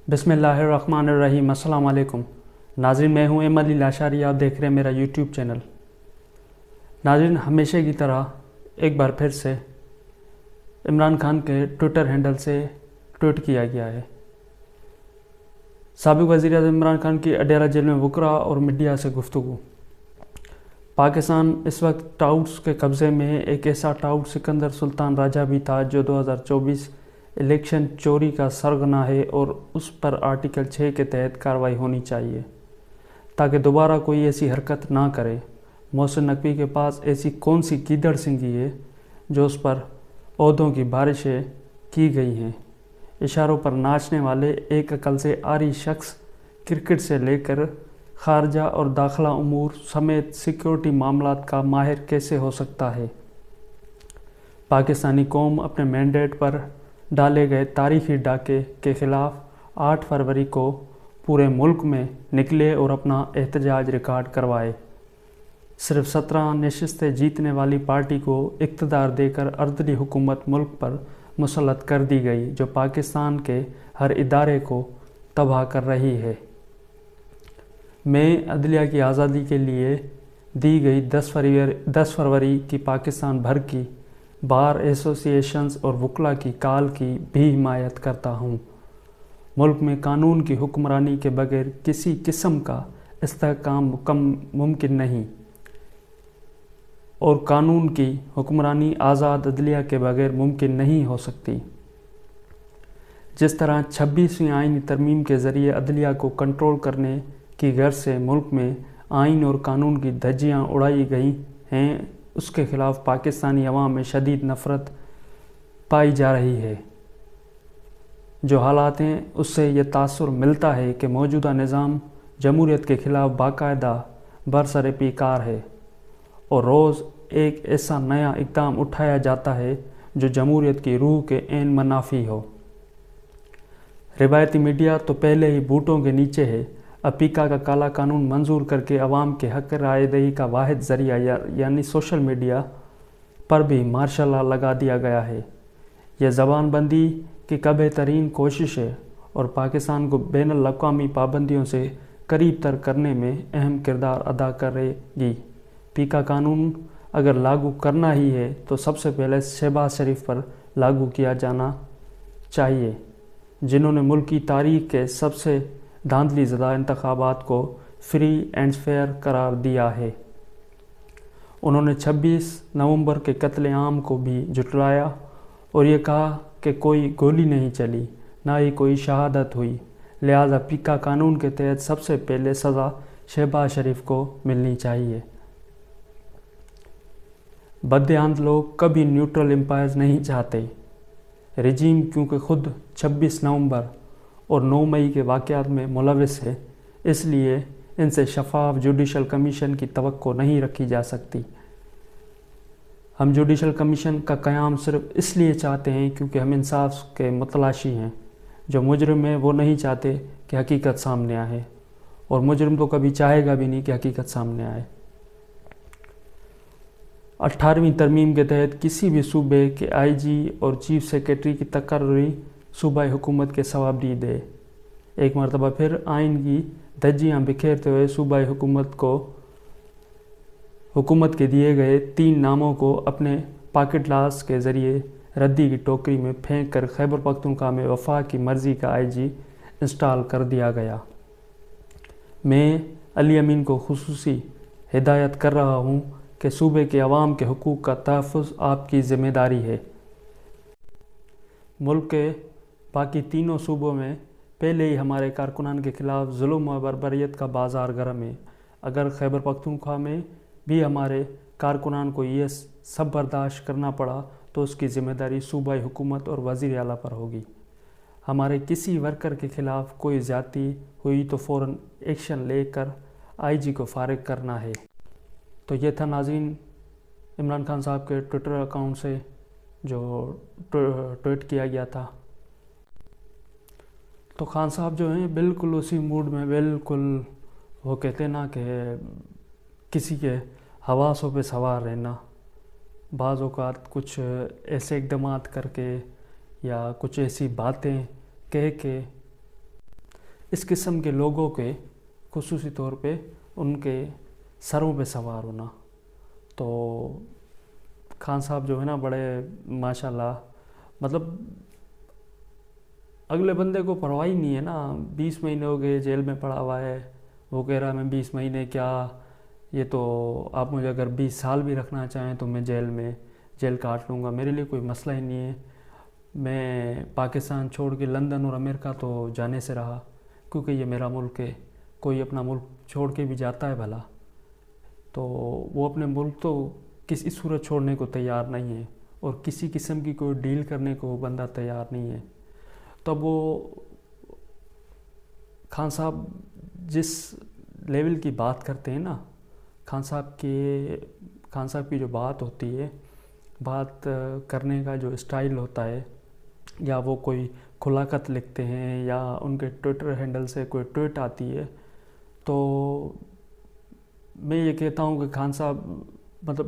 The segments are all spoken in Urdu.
بسم اللہ الرحمن الرحیم۔ السلام علیکم ناظرین، میں ہوں احمد علی لاشاری، آپ دیکھ رہے ہیں میرا یوٹیوب چینل۔ ناظرین، ہمیشہ کی طرح ایک بار پھر سے عمران خان کے ٹویٹر ہینڈل سے ٹویٹ کیا گیا ہے۔ سابق وزیر اعظم عمران خان کی اڈیالہ جیل میں وکراء اور میڈیا سے گفتگو۔ پاکستان اس وقت ٹاؤٹس کے قبضے میں ہے۔ ایک ایسا ٹاؤٹ سکندر سلطان راجہ بھی تھا جو 2024 الیکشن چوری کا سرغنہ ہے، اور اس پر آرٹیکل 6 کے تحت کارروائی ہونی چاہیے تاکہ دوبارہ کوئی ایسی حرکت نہ کرے۔ محسن نقوی کے پاس ایسی کون سی گیدڑ سنگھی ہے جو اس پر عہدوں کی بارشیں کی گئی ہیں؟ اشاروں پر ناچنے والے ایک عقل سے عاری شخص کرکٹ سے لے کر خارجہ اور داخلہ امور سمیت سیکیورٹی معاملات کا ماہر کیسے ہو سکتا ہے؟ پاکستانی قوم اپنے مینڈیٹ پر ڈالے گئے تاریخی ڈاکے کے خلاف 8 فروری کو پورے ملک میں نکلے اور اپنا احتجاج ریکارڈ کروائے۔ صرف 17 نشستیں جیتنے والی پارٹی کو اقتدار دے کر اردلی حکومت ملک پر مسلط کر دی گئی، جو پاکستان کے ہر ادارے کو تباہ کر رہی ہے۔ میں عدلیہ کی آزادی کے لیے دی گئی 10 فروری کی پاکستان بھر کی بار ایسوسی ایشنز اور وکلاء کی کال کی بھی حمایت کرتا ہوں۔ ملک میں قانون کی حکمرانی کے بغیر کسی قسم کا استحکام ممکن نہیں، اور قانون کی حکمرانی آزاد عدلیہ کے بغیر ممکن نہیں ہو سکتی۔ جس طرح 26ویں آئینی ترمیم کے ذریعے عدلیہ کو کنٹرول کرنے کی غرض سے ملک میں آئین اور قانون کی دھجیاں اڑائی گئی ہیں، اس کے خلاف پاکستانی عوام میں شدید نفرت پائی جا رہی ہے۔ جو حالات ہیں اس سے یہ تاثر ملتا ہے کہ موجودہ نظام جمہوریت کے خلاف باقاعدہ برسر پیکار ہے، اور روز ایک ایسا نیا اقدام اٹھایا جاتا ہے جو جمہوریت کی روح کے عین منافی ہو۔ روایتی میڈیا تو پہلے ہی بوٹوں کے نیچے ہے، اب پیکا کا کالا قانون منظور کر کے عوام کے حق رائے دہی کا واحد ذریعہ یعنی سوشل میڈیا پر بھی مارشل لا لگا دیا گیا ہے۔ یہ زبان بندی کی کبھی ترین کوشش ہے اور پاکستان کو بین الاقوامی پابندیوں سے قریب تر کرنے میں اہم کردار ادا کرے گی۔ پیکا قانون اگر لاگو کرنا ہی ہے تو سب سے پہلے شہباز شریف پر لاگو کیا جانا چاہیے، جنہوں نے ملکی تاریخ کے سب سے دھاندلی زدہ انتخابات کو فری اینڈ فیئر قرار دیا ہے۔ انہوں نے 26 نومبر کے قتل عام کو بھی جھٹلایا اور یہ کہا کہ کوئی گولی نہیں چلی، نہ ہی کوئی شہادت ہوئی، لہذا پیکا قانون کے تحت سب سے پہلے سزا شہباز شریف کو ملنی چاہیے۔ بددیانت لوگ کبھی نیوٹرل امپائرز نہیں چاہتے۔ رجیم کیونکہ خود 26 نومبر اور 9 مئی کے واقعات میں ملوث ہے، اس لیے ان سے شفاف جوڈیشل کمیشن کی توقع نہیں رکھی جا سکتی۔ ہم جوڈیشل کمیشن کا قیام صرف اس لیے چاہتے ہیں کیونکہ ہم انصاف کے متلاشی ہیں۔ جو مجرم ہیں وہ نہیں چاہتے کہ حقیقت سامنے آئے، اور مجرم تو کبھی چاہے گا بھی نہیں کہ حقیقت سامنے آئے۔ 18ویں ترمیم کے تحت کسی بھی صوبے کے آئی جی اور چیف سیکریٹری کی تقرری صوبائی حکومت کے صوابدید ہے۔ ایک مرتبہ پھر آئین کی دھجیاں بکھیرتے ہوئے صوبائی حکومت کے دیے گئے 3 ناموں کو اپنے پاکٹ لاس کے ذریعے ردی کی ٹوکری میں پھینک کر خیبر پختونخوا میں وفاق کی مرضی کا آئی جی انسٹال کر دیا گیا۔ میں علی امین کو خصوصی ہدایت کر رہا ہوں کہ صوبے کے عوام کے حقوق کا تحفظ آپ کی ذمہ داری ہے۔ ملک کے باقی 3 صوبوں میں پہلے ہی ہمارے کارکنان کے خلاف ظلم و بربریت کا بازار گرم ہے۔ اگر خیبر پختونخوا میں بھی ہمارے کارکنان کو یہ سب برداشت کرنا پڑا تو اس کی ذمہ داری صوبائی حکومت اور وزیر اعلیٰ پر ہوگی۔ ہمارے کسی ورکر کے خلاف کوئی زیادتی ہوئی تو فوراً ایکشن لے کر آئی جی کو فارغ کرنا ہے۔ تو یہ تھا ناظرین عمران خان صاحب کے ٹویٹر اکاؤنٹ سے جو ٹویٹ کیا گیا تھا۔ تو خان صاحب جو ہیں بالکل اسی موڈ میں، بالکل وہ کہتے ہیں نا کہ کسی کے حواسوں پہ سوار رہنا، بعض اوقات کچھ ایسے اقدامات کر کے یا کچھ ایسی باتیں کہہ کے اس قسم کے لوگوں کے خصوصی طور پہ ان کے سروں پہ سوار ہونا. تو خان صاحب جو ہے نا بڑے ماشاءاللہ مطلب اگلے بندے کو پرواہ ہی نہیں ہے نا. 20 مہینے ہو گئے جیل میں پڑا ہوا ہے, وہ کہہ رہا ہے میں 20 مہینے کیا, یہ تو آپ مجھے اگر 20 سال بھی رکھنا چاہیں تو میں جیل کاٹ لوں گا, میرے لیے کوئی مسئلہ ہی نہیں ہے. میں پاکستان چھوڑ کے لندن اور امریکہ تو جانے سے رہا کیونکہ یہ میرا ملک ہے. کوئی اپنا ملک چھوڑ کے بھی جاتا ہے بھلا, تو وہ اپنے ملک تو کسی صورت چھوڑنے کو تیار نہیں ہے, اور کسی قسم کی کوئی ڈیل کرنے کو وہ بندہ تیار نہیں ہے. تب وہ خان صاحب جس لیول کی بات کرتے ہیں نا, خان صاحب کی جو بات ہوتی ہے, بات کرنے کا جو اسٹائل ہوتا ہے, یا وہ کوئی کھلا خط لکھتے ہیں یا ان کے ٹویٹر ہینڈل سے کوئی ٹویٹ آتی ہے, تو میں یہ کہتا ہوں کہ خان صاحب مطلب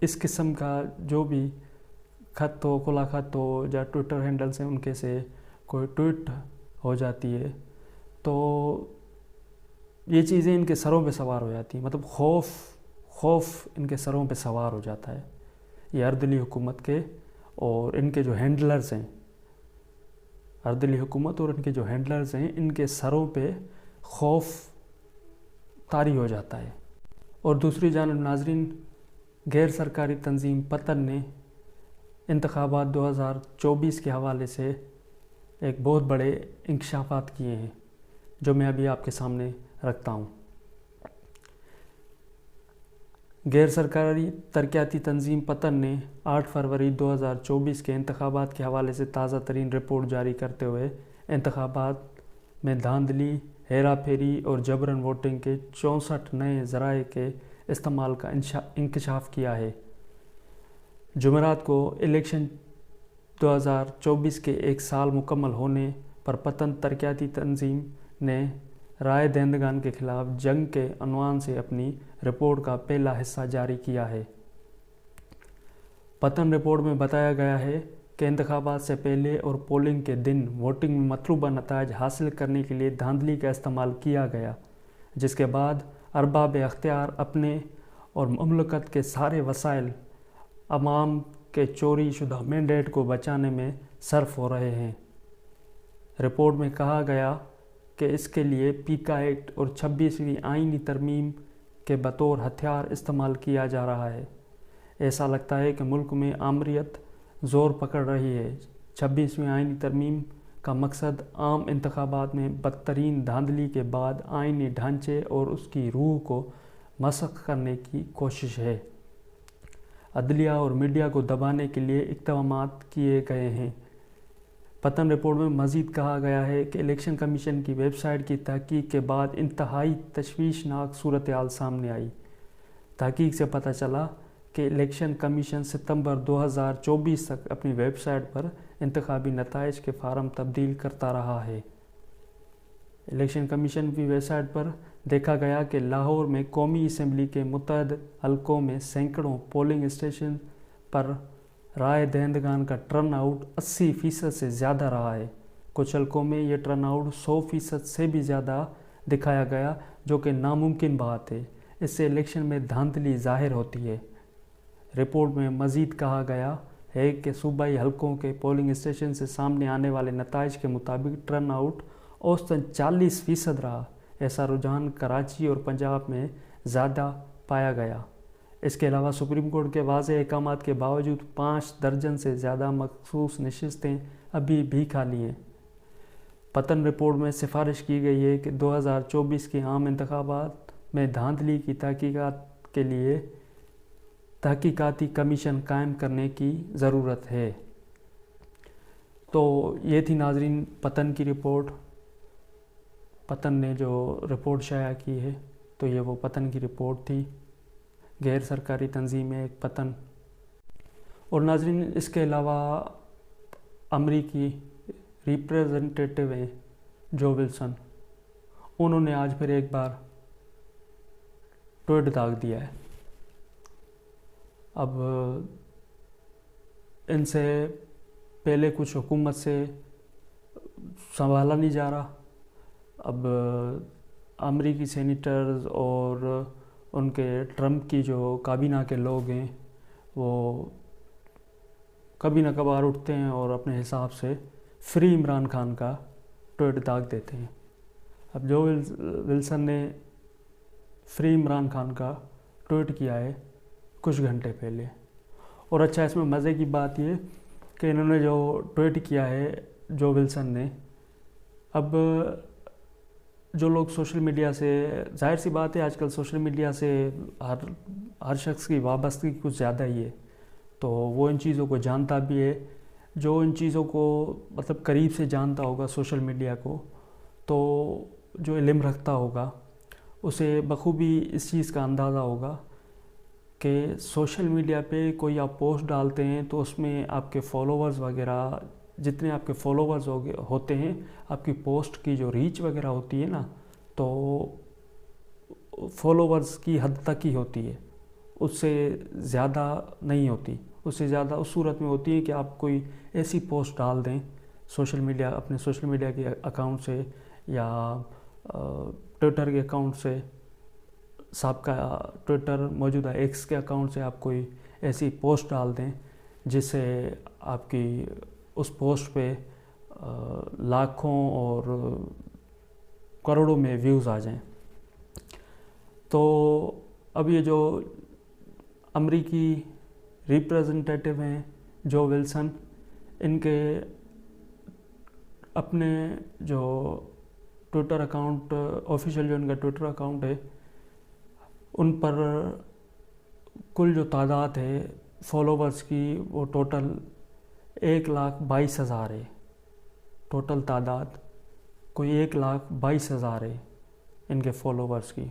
اس قسم کا جو بھی خط ہو, کھلا خط ہو یا ٹویٹر ہینڈل سے ان کے سے کوئی ٹویٹ ہو جاتی ہے, تو یہ چیزیں ان کے سروں پہ سوار ہو جاتی ہیں. مطلب خوف ان کے سروں پہ سوار ہو جاتا ہے. یہ اردلی حکومت کے اور ان کے جو ہینڈلرز ہیں, اردلی حکومت اور ان کے جو ہینڈلرز ہیں, ان کے سروں پہ خوف طاری ہو جاتا ہے. اور دوسری جانب ناظرین, غیر سرکاری تنظیم پتن نے انتخابات 2024 کے حوالے سے ایک بہت بڑے انکشافات کیے ہیں جو میں ابھی آپ کے سامنے رکھتا ہوں. غیر سرکاری ترقیاتی تنظیم پتن نے 8 فروری 2024 کے انتخابات کے حوالے سے تازہ ترین رپورٹ جاری کرتے ہوئے انتخابات میں دھاندلی, ہیرا پھیری اور جبرن ووٹنگ کے 64 نئے ذرائع کے استعمال کا انکشاف کیا ہے. جمعرات کو الیکشن 2024 کے ایک سال مکمل ہونے پر پتن ترقیاتی تنظیم نے رائے دہندگان کے خلاف جنگ کے عنوان سے اپنی رپورٹ کا پہلا حصہ جاری کیا ہے. پتن رپورٹ میں بتایا گیا ہے کہ انتخابات سے پہلے اور پولنگ کے دن ووٹنگ میں مطلوبہ نتائج حاصل کرنے کے لیے دھاندلی کا استعمال کیا گیا, جس کے بعد ارباب اختیار اپنے اور مملکت کے سارے وسائل عوام کے چوری شدہ مینڈیٹ کو بچانے میں صرف ہو رہے ہیں. رپورٹ میں کہا گیا کہ اس کے لیے پیکا ایکٹ اور 26ویں آئینی ترمیم کے بطور ہتھیار استعمال کیا جا رہا ہے. ایسا لگتا ہے کہ ملک میں آمریت زور پکڑ رہی ہے. 26ویں آئینی ترمیم کا مقصد عام انتخابات میں بدترین دھاندلی کے بعد آئینی ڈھانچے اور اس کی روح کو مسخ کرنے کی کوشش ہے. عدلیہ اور میڈیا کو دبانے کے لیے اقدامات کیے گئے ہیں. پتن رپورٹ میں مزید کہا گیا ہے کہ الیکشن کمیشن کی ویب سائٹ کی تحقیق کے بعد انتہائی تشویشناک صورتحال سامنے آئی. تحقیق سے پتہ چلا کہ الیکشن کمیشن ستمبر 2024 تک اپنی ویب سائٹ پر انتخابی نتائج کے فارم تبدیل کرتا رہا ہے. الیکشن کمیشن کی ویب سائٹ پر دیکھا گیا کہ لاہور میں قومی اسمبلی کے متعدد حلقوں میں سینکڑوں پولنگ اسٹیشن پر رائے دہندگان کا ٹرن آؤٹ 80% سے زیادہ رہا ہے. کچھ حلقوں میں یہ ٹرن آؤٹ 100% سے بھی زیادہ دکھایا گیا, جو کہ ناممکن بات ہے. اس سے الیکشن میں دھاندلی ظاہر ہوتی ہے. رپورٹ میں مزید کہا گیا ہے کہ صوبائی حلقوں کے پولنگ اسٹیشن سے سامنے آنے والے نتائج کے مطابق ٹرن آؤٹ اوسطاً 40% رہا. ایسا رجحان کراچی اور پنجاب میں زیادہ پایا گیا. اس کے علاوہ سپریم کورٹ کے واضح احکامات کے باوجود 5 درجن سے زیادہ مخصوص نشستیں ابھی بھی خالی ہیں. پتن رپورٹ میں سفارش کی گئی ہے کہ 2024 کے عام انتخابات میں دھاندلی کی تحقیقات کے لیے تحقیقاتی کمیشن قائم کرنے کی ضرورت ہے. تو یہ تھی ناظرین پتن کی رپورٹ. پتن نے جو رپورٹ شائع کی ہے تو یہ وہ پتن کی رپورٹ تھی. غیر سرکاری تنظیم ہے ایک پتن. اور ناظرین اس کے علاوہ امریکی ریپریزنٹیٹیو ہیں جو ولسن, انہوں نے آج پھر ایک بار ٹویٹ داغ دیا ہے. اب ان سے پہلے کچھ حکومت سے سنبھالا نہیں جا رہا, اب امریکی سینیٹرز اور ان کے ٹرمپ کی جو کابینہ کے لوگ ہیں وہ کبھی نہ کبھار اٹھتے ہیں اور اپنے حساب سے فری عمران خان کا ٹویٹ داغ دیتے ہیں. اب جو ولسن نے فری عمران خان کا ٹویٹ کیا ہے کچھ گھنٹے پہلے. اور اچھا اس میں مزے کی بات یہ کہ انہوں نے جو ٹویٹ کیا ہے جو ولسن نے، اب جو لوگ سوشل میڈیا سے، ظاہر سی بات ہے آج کل سوشل میڈیا سے ہر شخص کی وابستگی کچھ زیادہ ہی ہے، تو وہ ان چیزوں کو جانتا بھی ہے. جو ان چیزوں کو مطلب قریب سے جانتا ہوگا سوشل میڈیا کو، تو جو علم رکھتا ہوگا اسے بخوبی اس چیز کا اندازہ ہوگا کہ سوشل میڈیا پہ کوئی آپ پوسٹ ڈالتے ہیں تو اس میں آپ کے فالوورز وغیرہ، جتنے آپ کے فالوورز ہوتے ہیں، آپ کی پوسٹ کی جو ریچ وغیرہ ہوتی ہے نا، تو فالوورز کی حد تک ہی ہوتی ہے، اس سے زیادہ نہیں ہوتی. اس سے زیادہ اس صورت میں ہوتی ہے کہ آپ کوئی ایسی پوسٹ ڈال دیں سوشل میڈیا، اپنے سوشل میڈیا کے اکاؤنٹ سے یا ٹویٹر کے اکاؤنٹ سے، سابقہ ٹویٹر موجودہ ایکس کے اکاؤنٹ سے آپ کوئی ایسی پوسٹ ڈال دیں جس سے آپ کی اس پوسٹ پہ لاکھوں اور کروڑوں میں ویوز آ جائیں. تو اب یہ جو امریکی ریپریزنٹیٹیو ہیں جو ولسن، ان کے اپنے جو ٹویٹر اکاؤنٹ آفیشیل جو ان کا ٹویٹر اکاؤنٹ ہے، ان پر کل جو تعداد ہے فالوورز کی وہ ٹوٹل 1,22,000 ہے. ٹوٹل تعداد کوئی 1,22,000 ہے ان کے فالوورز کی.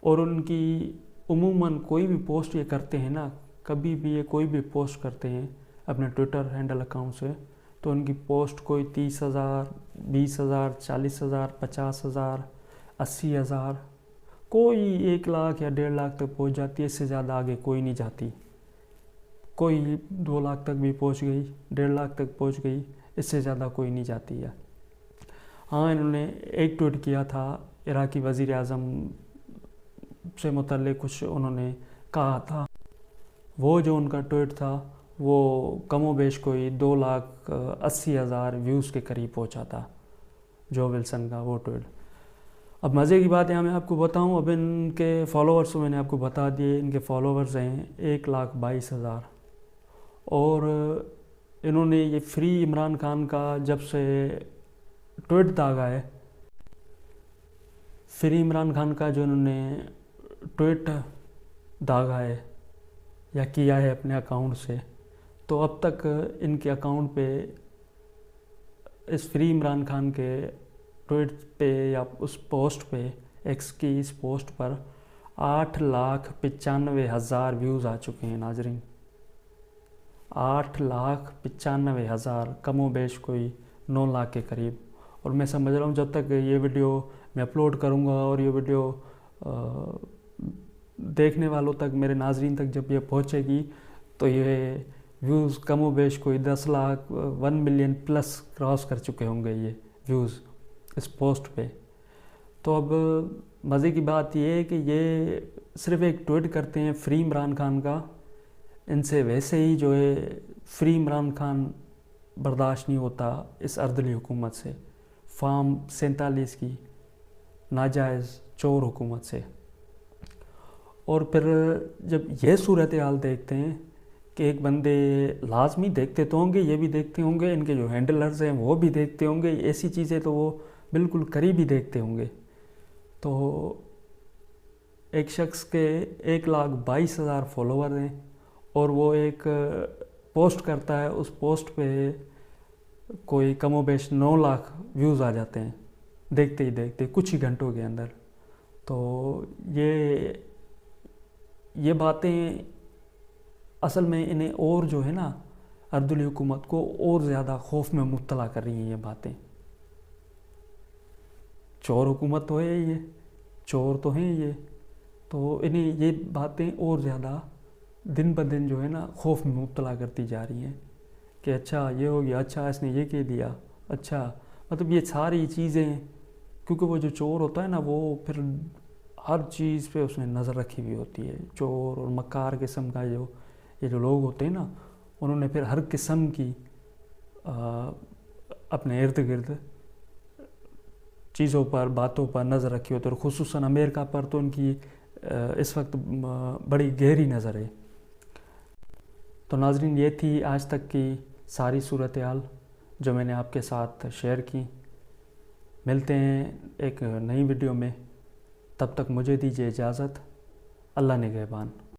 اور ان کی عموماً کوئی بھی پوسٹ یہ کرتے ہیں نا، کبھی بھی یہ کوئی بھی پوسٹ کرتے ہیں اپنے ٹویٹر ہینڈل اکاؤنٹ سے، تو ان کی پوسٹ کوئی 30,000 20,000 40,000 50,000 80,000، کوئی 1,00,000 یا 1.5 تک پہنچ جاتی ہے. اس سے زیادہ آگے کوئی نہیں جاتی. کوئی 2 لاکھ تک بھی پہنچ گئی، 1.5 تک پہنچ گئی، اس سے زیادہ کوئی نہیں جاتی ہے. ہاں انہوں نے ایک ٹویٹ کیا تھا عراقی وزیر اعظم سے متعلق، کچھ انہوں نے کہا تھا. وہ جو ان کا ٹویٹ تھا وہ کم و بیش کوئی 2,80,000 ویوز کے قریب پہنچا تھا جو ولسن کا وہ ٹویٹ. اب مزے کی بات ہے میں آپ کو بتاؤں، اب ان کے فالوورز میں نے آپ کو بتا دیے، ان کے فالوورز ہیں 1,22,000. اور انہوں نے یہ فری عمران خان کا جب سے ٹویٹ داغا ہے، فری عمران خان کا جو انہوں نے ٹویٹ داغا ہے یا کیا ہے اپنے اکاؤنٹ سے، تو اب تک ان کے اکاؤنٹ پہ اس فری عمران خان کے ٹویٹ پہ یا اس پوسٹ پہ، ایکس کی اس پوسٹ پر 8,95,000 ویوز آ چکے ہیں. ناظرین 8,95,000، کم و بیش کوئی 9 لاکھ کے قریب. اور میں سمجھ رہا ہوں جب تک یہ ویڈیو میں اپلوڈ کروں گا اور یہ ویڈیو دیکھنے والوں تک، میرے ناظرین تک جب یہ پہنچے گی، تو یہ ویوز کم و بیش کوئی 10 لاکھ 1 ملین پلس کراس کر چکے ہوں گے یہ ویوز اس پوسٹ پہ. تو اب مزے کی بات یہ ہے کہ یہ صرف ایک ٹویٹ کرتے ہیں فری عمران خان کا. ان سے ویسے ہی جو ہے فری عمران خان برداشت نہیں ہوتا اس اردلی حکومت سے، فارم 47 کی ناجائز چور حکومت سے. اور پھر جب یہ صورتحال دیکھتے ہیں کہ ایک بندے لازمی دیکھتے تو ہوں گے، یہ بھی دیکھتے ہوں گے، ان کے جو ہینڈلرز ہیں وہ بھی دیکھتے ہوں گے، ایسی چیزیں تو وہ بالکل قریبی دیکھتے ہوں گے. تو ایک شخص کے 1,22,000 فالوور ہیں اور وہ ایک پوسٹ کرتا ہے، اس پوسٹ پہ کوئی کم و بیش 9 لاکھ ویوز آ جاتے ہیں دیکھتے ہی دیکھتے کچھ ہی گھنٹوں کے اندر. تو یہ باتیں اصل میں انہیں اور جو ہے نا اردلی حکومت کو اور زیادہ خوف میں مبتلا کر رہی ہیں. یہ باتیں، چور حکومت تو ہے، یہ چور تو ہیں یہ، تو انہیں یہ باتیں اور زیادہ دن بدن جو ہے نا خوف میں مبتلا کرتی جا رہی ہیں کہ اچھا یہ ہو گیا، اچھا اس نے یہ کہہ دیا، اچھا مطلب یہ ساری چیزیں کیونکہ وہ جو چور ہوتا ہے نا وہ پھر ہر چیز پہ اس نے نظر رکھی ہوئی ہوتی ہے. چور اور مکار قسم کا یہ جو لوگ ہوتے ہیں نا انہوں نے پھر ہر قسم کی اپنے ارد گرد چیزوں پر باتوں پر نظر رکھی ہوتی ہے, اور خصوصاً امریکہ پر تو ان کی اس وقت بڑی گہری نظر ہے. تو ناظرین یہ تھی آج تک کی ساری صورتحال جو میں نے آپ کے ساتھ شیئر کی. ملتے ہیں ایک نئی ویڈیو میں, تب تک مجھے دیجیے اجازت. اللہ نگہبان.